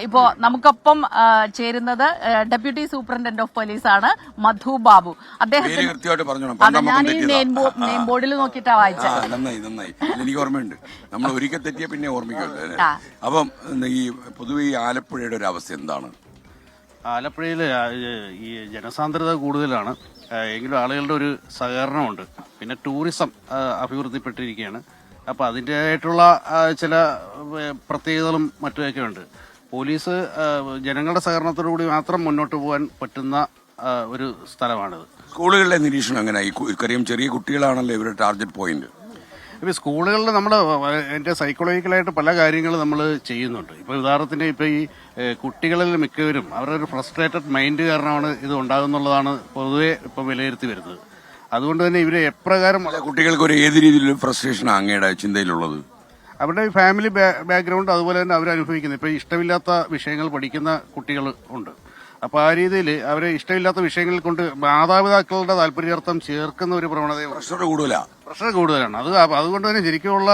ഇപ്പോ നമുക്കൊപ്പം ചേരുന്നത് ഡെപ്യൂട്ടി സൂപ്രണ്ടന്റ് ഓഫ് പോലീസ് ആണ് മധു ബാബു. അദ്ദേഹത്തിന് ഞാൻ ഈ നെയിം ബോർഡിൽ നോക്കിയിട്ടാ വായിച്ചത്. നന്നായി എനിക്ക് ഓർമ്മയുണ്ട്. നമ്മൾ ഒരിക്കൽ തെറ്റിയ പിന്നെ ഓർമ്മിക്കുമല്ലോ. അപ്പം ഈ പൊതുവെ ഈ ആലപ്പുഴയുടെ ഒരു അവസ്ഥ എന്താണ്? ആലപ്പുഴയിൽ ഈ ജനസാന്ദ്രത കൂടുതലാണ്, എങ്കിലും ആളുകളുടെ ഒരു സഹകരണമുണ്ട്. പിന്നെ ടൂറിസം അഭിവൃദ്ധിപ്പെട്ടിരിക്കുകയാണ്. അപ്പോൾ അതിൻ്റെതായിട്ടുള്ള ചില പ്രത്യേകതകളും മറ്റുമൊക്കെ ഉണ്ട്. പോലീസ് ജനങ്ങളുടെ സഹകരണത്തോടുകൂടി മാത്രം മുന്നോട്ട് പോകാൻ പറ്റുന്ന ഒരു സ്ഥലമാണിത്. സ്കൂളുകളിലെ നിരീക്ഷണം എങ്ങനെ? ഇക്കറിയും ചെറിയ കുട്ടികളാണല്ലോ ഇവരുടെ ടാർഗറ്റ് പോയിന്റ്. ഇപ്പോൾ സ്കൂളുകളിൽ നമ്മൾ എൻ്റെ സൈക്കോളജിക്കലായിട്ട് പല കാര്യങ്ങളും നമ്മൾ ചെയ്യുന്നുണ്ട്. ഇപ്പോൾ ഉദാഹരണത്തിന് ഇപ്പോൾ ഈ കുട്ടികളിൽ മിക്കവരും അവരുടെ ഒരു ഫ്രസ്ട്രേറ്റഡ് മൈൻഡ് കാരണമാണ് ഇത് ഉണ്ടാകുന്നുള്ളതാണ് പൊതുവെ ഇപ്പം വിലയിരുത്തി വരുന്നത്. അതുകൊണ്ട് തന്നെ ഇവരെ എപ്രകാരം കുട്ടികൾക്ക് ഒരു ഏത് രീതിയിലുള്ള ഫ്രസ്ട്രേഷനാണ് അങ്ങയുടെ ചിന്തയിലുള്ളത്? അവരുടെ ഫാമിലി ബാക്ക്ഗ്രൗണ്ട്, അതുപോലെ തന്നെ അവരനുഭവിക്കുന്നത് ഇപ്പോൾ ഇഷ്ടമില്ലാത്ത വിഷയങ്ങൾ പഠിക്കുന്ന കുട്ടികൾ ഉണ്ട്. അപ്പോൾ ആ രീതിയിൽ അവരെ ഇഷ്ടമില്ലാത്ത വിഷയങ്ങളിൽ കൊണ്ട് മാതാപിതാക്കളുടെ താല്പര്യാർത്ഥം ചേർക്കുന്ന ഒരു പ്രവണത പ്രഷർ കൂടുതലാണ്. അതുകൊണ്ട് തന്നെ ശരിക്കുമുള്ള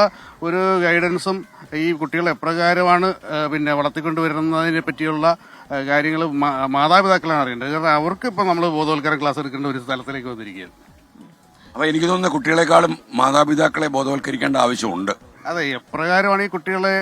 ഒരു ഗൈഡൻസും ഈ കുട്ടികൾ എപ്രകാരമാണ് പിന്നെ വളർത്തിക്കൊണ്ടുവരുന്നതിനെ പറ്റിയുള്ള കാര്യങ്ങൾ മാതാപിതാക്കളാണ് അറിയേണ്ടത്. കാരണം അവർക്ക് ഇപ്പം നമ്മൾ ബോധവൽക്കരണ ക്ലാസ് എടുക്കേണ്ട ഒരു സ്ഥലത്തിലേക്ക് വന്നിരിക്കുകയാണ്. അപ്പോൾ എനിക്ക് തോന്നുന്ന കുട്ടികളെക്കാളും മാതാപിതാക്കളെ ബോധവൽക്കരിക്കേണ്ട ആവശ്യമുണ്ട്. അതെ, എപ്രകാരമാണ് ഈ കുട്ടികളെ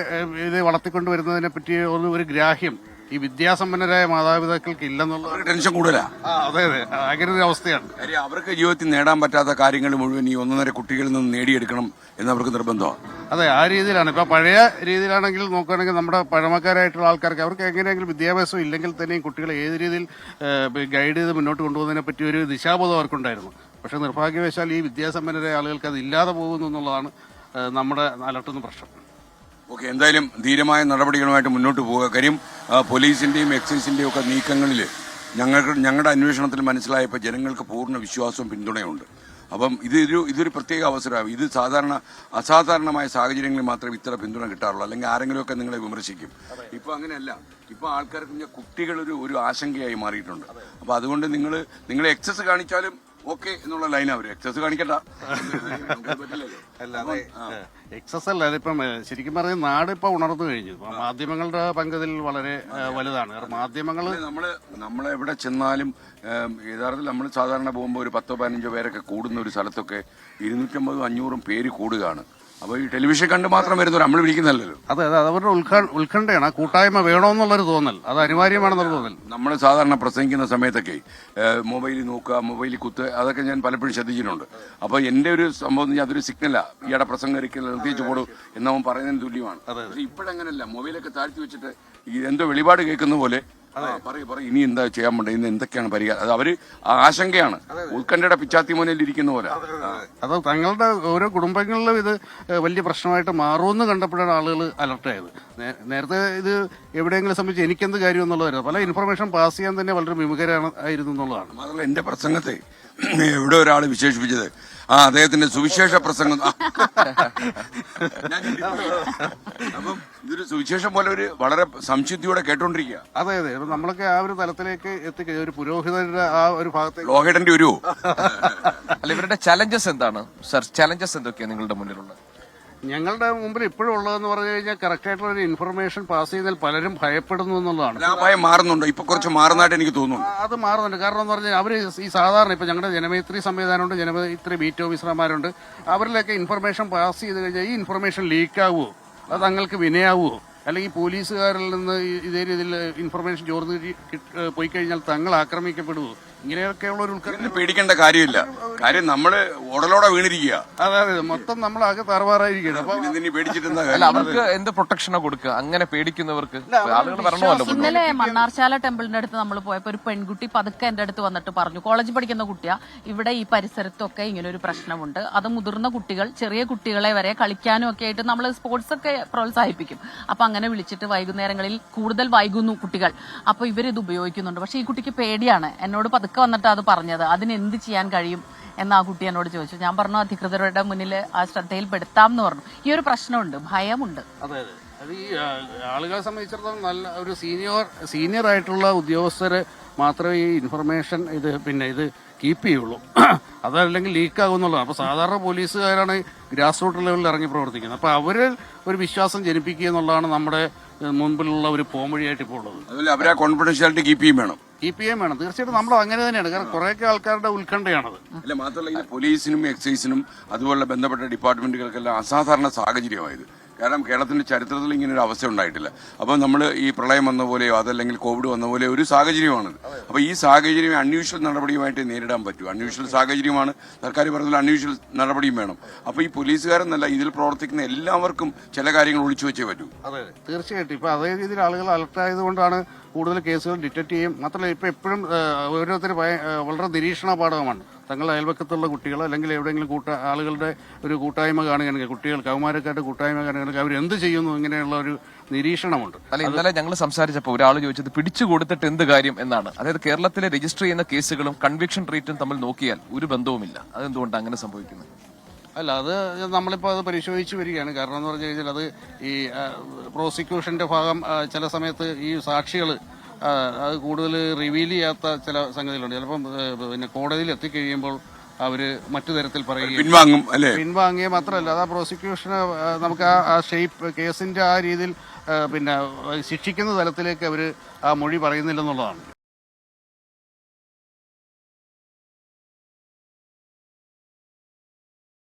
ഇത് വളർത്തിക്കൊണ്ടുവരുന്നതിനെ പറ്റി ഒരു ഗ്രാഹ്യം ഈ വിദ്യാസമ്പന്നരായ മാതാപിതാക്കൾക്ക് ഇല്ലെന്നുള്ള ടെൻഷൻ കൂടുതലാ. അതെ, അങ്ങനെ ഒരു അവസ്ഥയാണ്. അവർക്ക് ജീവിതത്തിൽ നേടാൻ പറ്റാത്ത കാര്യങ്ങൾ മുഴുവൻ ഈ 1.5 കുട്ടികളിൽ നിന്ന് നേടിയെടുക്കണം എന്നവർക്ക് നിർബന്ധമാണ്. അതെ, ആ രീതിയിലാണ്. ഇപ്പൊ പഴയ രീതിയിലാണെങ്കിൽ നോക്കുകയാണെങ്കിൽ നമ്മുടെ പഴമക്കാരായിട്ടുള്ള ആൾക്കാർക്ക് അവർക്ക് എങ്ങനെയെങ്കിലും വിദ്യാഭ്യാസം ഇല്ലെങ്കിൽ തന്നെയും കുട്ടികളെ ഏത് രീതിയിൽ ഗൈഡ് ചെയ്ത് മുന്നോട്ട് കൊണ്ടുപോകുന്നതിനെ പറ്റി ഒരു ദിശാബോധം അവർക്കുണ്ടായിരുന്നു. പക്ഷെ നിർഭാഗ്യവശാൽ ഈ വിദ്യാസമ്പന്നരായ ആളുകൾക്ക് അത് ഇല്ലാതെ പോകുന്നു എന്നുള്ളതാണ് നമ്മുടെ അലട്ടുന്ന പ്രശ്നം. ഓക്കെ, എന്തായാലും ധീരമായ നടപടികളുമായിട്ട് മുന്നോട്ട് പോവുക. കാര്യം പോലീസിന്റെയും എക്സൈസിന്റെയും ഒക്കെ നീക്കങ്ങളിൽ ഞങ്ങളുടെ അന്വേഷണത്തിൽ മനസ്സിലായപ്പോൾ ജനങ്ങൾക്ക് പൂർണ്ണ വിശ്വാസവും പിന്തുണയുണ്ട്. അപ്പം ഇതൊരു പ്രത്യേക അവസരമാണ്. ഇത് അസാധാരണമായ സാഹചര്യങ്ങളിൽ മാത്രമേ ഇത്ര പിന്തുണ കിട്ടാറുള്ളൂ. അല്ലെങ്കിൽ ആരെങ്കിലുമൊക്കെ നിങ്ങളെ വിമർശിക്കും. ഇപ്പൊ അങ്ങനെയല്ല. ഇപ്പൊ ആൾക്കാർക്ക് കുട്ടികളൊരു ആശങ്കയായി മാറിയിട്ടുണ്ട്. അപ്പൊ അതുകൊണ്ട് നിങ്ങൾ എക്സസ് കാണിച്ചാലും ഓക്കെ എന്നുള്ള ലൈൻ അവര് എക്സസ് കാണിക്കണ്ട. എക്സസ് അല്ല, ഇപ്പം ശരിക്കും പറഞ്ഞാൽ നാട് ഇപ്പൊ ഉണർന്നു കഴിഞ്ഞു. മാധ്യമങ്ങളുടെ പങ്കതിൽ വളരെ വലുതാണ്. മാധ്യമങ്ങൾ നമ്മളെവിടെ ചെന്നാലും യഥാർത്ഥത്തിൽ നമ്മൾ സാധാരണ പോകുമ്പോൾ ഒരു 10-15 പേരൊക്കെ കൂടുന്ന ഒരു സ്ഥലത്തൊക്കെ 250-500 പേര് കൂടുകയാണ്. അപ്പൊ ഈ ടെലിവിഷൻ കണ്ട് മാത്രം വരുന്നവർ നമ്മൾ വിളിക്കുന്നല്ലോ. അതെ, അവരുടെ ഉത്കണ്ഠയാണ്. കൂട്ടായ്മ വേണമെന്നുള്ളൊരു തോന്നൽ, അത് അനിവാര്യമാണെന്നുള്ള തോന്നൽ. നമ്മൾ സാധാരണ പ്രസംഗിക്കുന്ന സമയത്തൊക്കെ മൊബൈലിൽ നോക്കുക, മൊബൈലിൽ കുത്തുക, അതൊക്കെ ഞാൻ പലപ്പോഴും ശ്രദ്ധിച്ചിട്ടുണ്ട്. അപ്പൊ എന്റെ ഒരു സംഭവം അതൊരു സിഗ്നലാ. ഈയിടെ പ്രസംഗം നിർത്തിച്ചു പോടും എന്നവൻ പറയുന്നതിന് തുല്യമാണ്. ഇപ്പോഴങ്ങനല്ല. മൊബൈലൊക്കെ താഴ്ത്തി വെച്ചിട്ട് എന്തോ വെളിപാട് കേൾക്കുന്ന പോലെ പറയും ഇനി എന്താ ചെയ്യാൻ പറ്റുക, ഇന്ന് എന്തൊക്കെയാണ് പരിഹാരം. അത് അവര് ആശങ്കയാണ്, ഉത്കണ്ഠയുടെ പിച്ചാത്തിമോനിൽ ഇരിക്കുന്ന പോലെ. അത് തങ്ങളുടെ ഓരോ കുടുംബങ്ങളിലും ഇത് വലിയ പ്രശ്നമായിട്ട് മാറുമെന്ന് കണ്ടപ്പോഴാണ് ആളുകൾ അലർട്ടായത്. നേരത്തെ ഇത് എവിടെയെങ്കിലും സംബന്ധിച്ച് എനിക്കെന്ത് കാര്യം എന്നുള്ളതായിരുന്നു. പല ഇൻഫർമേഷൻ പാസ് ചെയ്യാൻ തന്നെ വളരെ വിമുഖരായിരുന്നു എന്നുള്ളതാണ്. മാത്രമല്ല എന്റെ പ്രസംഗത്തെ എവിടെ ഒരാൾ വിശേഷിപ്പിച്ചത് അദ്ദേഹത്തിന്റെ സുവിശേഷ പ്രസംഗം. അപ്പം ഇതൊരു സുവിശേഷം പോലെ വളരെ സംശുദ്ധിയോടെ കേട്ടോണ്ടിരിക്കുക. അതെ, നമ്മളൊക്കെ ആ ഒരു തലത്തിലേക്ക് എത്തിക്കുക, ഒരു പുരോഹിതരുടെ ആ ഒരു ഭാഗത്തേക്ക്. ലോഹേടന്റെ ഒരു അല്ല, ഇവരുടെ ചലഞ്ചസ് എന്താണ് സർ? ചലഞ്ചസ് എന്തൊക്കെയാണ് നിങ്ങളുടെ മുന്നിലുള്ളത്? ഞങ്ങളുടെ മുമ്പിൽ ഇപ്പോഴും ഉള്ളതെന്ന് പറഞ്ഞു കഴിഞ്ഞാൽ കറക്റ്റ് ആയിട്ടുള്ള ഒരു ഇൻഫർമേഷൻ പാസ് ചെയ്താൽ പലരും ഭയപ്പെടുന്നു എന്നുള്ളതാണ്. ആ ഭയം മാറുന്നുണ്ടോ? ഇപ്പൊ കുറച്ച് മാറുന്നതായിട്ട് എനിക്ക് തോന്നുന്നു. അത് മാറുന്നുണ്ട്. കാരണം എന്ന് പറഞ്ഞാൽ അവര് ഈ സാധാരണ ഇപ്പൊ ഞങ്ങളുടെ ജനമൈത്രി സംവിധാനമുണ്ട്, ജനമൈത്രി ബീറ്റ് ഓഫീസർമാരുണ്ട്. അവരിലൊക്കെ ഇൻഫർമേഷൻ പാസ് ചെയ്ത് കഴിഞ്ഞാൽ ഈ ഇൻഫർമേഷൻ ലീക്കാവുമോ, അത് തങ്ങൾക്ക് വിനയാവുമോ, അല്ലെങ്കിൽ പോലീസുകാരിൽ നിന്ന് ഇതേ രീതിയിൽ ഇൻഫർമേഷൻ ചോർന്ന് പോയി കഴിഞ്ഞാൽ തങ്ങൾ ആക്രമിക്കപ്പെടുമോ, ഇങ്ങനെയൊക്കെയുള്ള ഒരു പേടിക്കേണ്ട കാര്യമില്ല. കാര്യം നമ്മള് ഉടലോടെ വീണിരിക്കുക. അതെ, മൊത്തം നമ്മളാകെ തറവാറായിരിക്കുകയാണ്. അപ്പൊ അവർക്ക് എന്ത് പ്രൊട്ടക്ഷനാ കൊടുക്കുക അങ്ങനെ പേടിക്കുന്നവർക്ക്? ആളുകൾ വരണമല്ലോ. ഇന്നലെ മണ്ണാർശാല ടെമ്പിളിന്റെ അടുത്ത് നമ്മൾ പോയപ്പോ ഒരു പെൺകുട്ടി പതുക്കെ എന്റെ അടുത്ത് വന്നിട്ട് പറഞ്ഞു, കോളേജ് പഠിക്കുന്ന കുട്ടിയാ, ഇവിടെ ഈ പരിസരത്തൊക്കെ ഇങ്ങനെ ഒരു പ്രശ്നമുണ്ട്. അത് മുതിർന്ന കുട്ടികൾ, ചെറിയ കുട്ടികളെ വരെ കളിക്കാനും ഒക്കെ ആയിട്ട് നമ്മൾ സ്പോർട്സ് ഒക്കെ പ്രോത്സാഹിപ്പിക്കും. അപ്പൊ അങ്ങനെ വിളിച്ചിട്ട് വൈകുന്നേരങ്ങളിൽ കൂടുതൽ വൈകുന്നു കുട്ടികൾ, അപ്പൊ ഇവരിത് ഉപയോഗിക്കുന്നുണ്ട്. പക്ഷെ ഈ കുട്ടിക്ക് പേടിയാണ്. എന്നോട് പതുക്കെ വന്നിട്ട് അത് പറഞ്ഞത്. അതിന് എന്ത് ചെയ്യാൻ കഴിയും എന്ന് ആ കുട്ടി എന്നോട് ചോദിച്ചു. ഞാൻ പറഞ്ഞു അധികൃതരുടെ മുന്നിൽ ആ ശ്രദ്ധയിൽപ്പെടുത്താം എന്ന് പറഞ്ഞു. ഈ ഒരു പ്രശ്നമുണ്ട്, ഭയമുണ്ട്. അതെ, അത് ഈ ആളുകളെ സംബന്ധിച്ചിടത്തോളം നല്ല ഒരു സീനിയർ ആയിട്ടുള്ള ഉദ്യോഗസ്ഥര് മാത്രമേ ഈ ഇൻഫർമേഷൻ ഇത് കീപ്പ് ചെയ്യുള്ളൂ. അതല്ലെങ്കിൽ ലീക്കാകുന്നുള്ളതാണ്. അപ്പോൾ സാധാരണ പോലീസുകാരാണ് ഗ്രാസ് റൂട്ട് ലെവലിൽ ഇറങ്ങി പ്രവർത്തിക്കുന്നത്. അപ്പോൾ അവരിൽ ഒരു വിശ്വാസം ജനിപ്പിക്കുക എന്നുള്ളതാണ് നമ്മുടെ മുൻപിലുള്ള ഒരു പോംവഴിയായിട്ട് ഇപ്പോൾ ഉള്ളത്. അതുപോലെ അവരെ കോൺഫിഡൻഷ്യാലിറ്റി കീപ്പ് ചെയ്യും വേണം. തീർച്ചയായിട്ടും നമ്മൾ അങ്ങനെ തന്നെയാണ്. കാരണം കുറേയൊക്കെ ആൾക്കാരുടെ ഉത്കണ്ഠയാണത്. അല്ല, മാത്രമല്ല ഇത് പോലീസിനും എക്സൈസിനും അതുപോലുള്ള ബന്ധപ്പെട്ട ഡിപ്പാർട്ട്മെന്റുകൾക്കെല്ലാം അസാധാരണ സാഹചര്യമായത്. കാരണം കേരളത്തിന്റെ ചരിത്രത്തിൽ ഇങ്ങനെ ഒരു അവസ്ഥ ഉണ്ടായിട്ടില്ല. അപ്പം നമ്മൾ ഈ പ്രളയം വന്ന പോലെയോ അതല്ലെങ്കിൽ കോവിഡ് വന്ന പോലെയോ ഒരു സാഹചര്യമാണ്. അപ്പോൾ ഈ സാഹചര്യം അൺയൂഷ്വൽ നടപടിയുമായിട്ട് നേരിടാൻ പറ്റും. അൺയൂഷ്വൽ സാഹചര്യമാണ്, സർക്കാർ പറഞ്ഞാൽ അൺയൂഷ്വൽ നടപടിയും വേണം. അപ്പോൾ ഈ പോലീസുകാരെന്നല്ല, ഇതിൽ പ്രവർത്തിക്കുന്ന എല്ലാവർക്കും ചില കാര്യങ്ങൾ ഒളിച്ചു വെച്ചേ പറ്റൂ. അതെ, തീർച്ചയായിട്ടും. ഇപ്പൊ അതേ രീതിയിൽ ആളുകൾ അലർട്ടായതുകൊണ്ടാണ് കൂടുതൽ കേസുകൾ ഡിറ്റക്ട് ചെയ്യും. മാത്രമല്ല ഇപ്പൊ എപ്പോഴും ഓരോരുത്തർ വളരെ നിരീക്ഷണ പാഠകമാണ്. തങ്ങളുടെ അയൽവക്കത്തുള്ള കുട്ടികൾ അല്ലെങ്കിൽ എവിടെയെങ്കിലും ആളുകളുടെ ഒരു കൂട്ടായ്മ കാണുകയാണെങ്കിൽ, കുട്ടികൾ കൗമാരക്കാരുടെ കൂട്ടായ്മ കാണുകയാണെങ്കിൽ അവർ എന്ത് ചെയ്യുന്നു, ഇങ്ങനെയുള്ള ഒരു നിരീക്ഷണമുണ്ട്. അല്ല, ഇന്നലെ ഞങ്ങൾ സംസാരിച്ചപ്പോൾ ഒരാൾ ചോദിച്ചത് പിടിച്ചു കൊടുത്തിട്ട് എന്ത് കാര്യം എന്നാണ്. അതായത് കേരളത്തിലെ രജിസ്റ്റർ ചെയ്യുന്ന കേസുകളും കൺവിക്ഷൻ റേറ്റും തമ്മിൽ നോക്കിയാൽ ഒരു ബന്ധവുമില്ല. അതെന്തുകൊണ്ടാണ് അങ്ങനെ സംഭവിക്കുന്നത്? അല്ല, അത് നമ്മളിപ്പോൾ അത് പരിശോധിച്ച് വരികയാണ്. കാരണം എന്ന് പറഞ്ഞു കഴിഞ്ഞാൽ അത് ഈ പ്രോസിക്യൂഷന്റെ ഭാഗം ചില സമയത്ത് ഈ സാക്ഷികൾ അത് കൂടുതൽ റിവീൽ ചെയ്യാത്ത ചില സംഗതികളുണ്ട്. ചിലപ്പം പിന്നെ കോടതിയിൽ എത്തിക്കഴിയുമ്പോൾ അവര് മറ്റു തരത്തിൽ പറയുകയും പിൻവാങ്ങും. അല്ലേ, പിൻവാങ്ങിയ മാത്രമല്ല, അത് ആ പ്രോസിക്യൂഷന് നമുക്ക് ആ ഷേപ്പ് കേസിന്റെ ആ രീതിയിൽ പിന്നെ ശിക്ഷിക്കുന്ന തലത്തിലേക്ക് അവര് ആ മൊഴി പറയുന്നില്ലെന്നുള്ളതാണ്.